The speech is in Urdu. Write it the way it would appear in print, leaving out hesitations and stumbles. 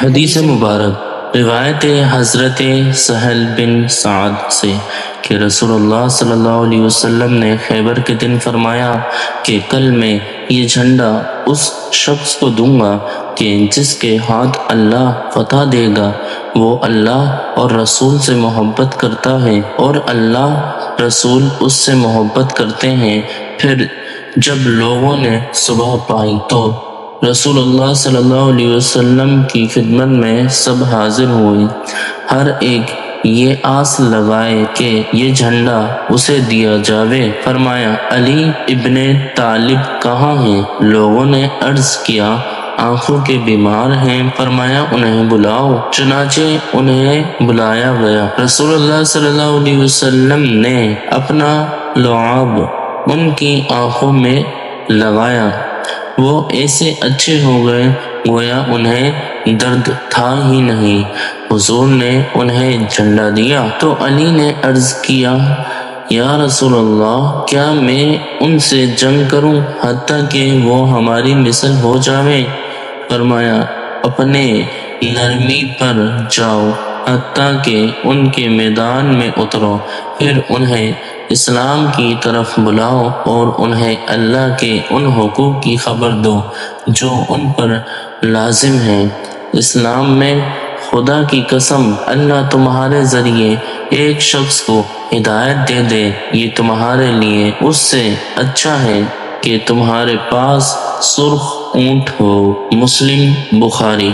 حدیث مبارک روایت حضرت سہل بن سعد سے کہ رسول اللہ صلی اللہ علیہ وسلم نے خیبر کے دن فرمایا کہ کل میں یہ جھنڈا اس شخص کو دوں گا کہ جس کے ہاتھ اللہ فتح دے گا وہ اللہ اور رسول سے محبت کرتا ہے اور اللہ رسول اس سے محبت کرتے ہیں۔ پھر جب لوگوں نے صبح پائی تو رسول اللہ صلی اللہ علیہ وسلم کی خدمت میں سب حاضر ہوئے، ہر ایک یہ آس لگائے کہ یہ جھنڈا اسے دیا جاوے۔ فرمایا علی ابن طالب کہاں ہیں؟ لوگوں نے عرض کیا آنکھوں کے بیمار ہیں۔ فرمایا انہیں بلاؤ۔ چنانچہ انہیں بلایا گیا۔ رسول اللہ صلی اللہ علیہ وسلم نے اپنا لعاب ان کی آنکھوں میں لگایا، وہ ایسے اچھے ہو گئے گویا انہیں درد تھا ہی نہیں۔ حضور نے انہیں جھنڈا دیا تو علی نے عرض کیا یا رسول اللہ کیا میں ان سے جنگ کروں حتیٰ کہ وہ ہماری مثل ہو جائیں؟ فرمایا اپنے نرمی پر جاؤ حتیٰ کہ ان کے میدان میں اترو، پھر انہیں اسلام کی طرف بلاؤ اور انہیں اللہ کے ان حقوق کی خبر دو جو ان پر لازم ہیں۔ اسلام میں خدا کی قسم اللہ تمہارے ذریعے ایک شخص کو ہدایت دے دے، یہ تمہارے لیے اس سے اچھا ہے کہ تمہارے پاس سرخ اونٹ ہو۔ مسلم، بخاری۔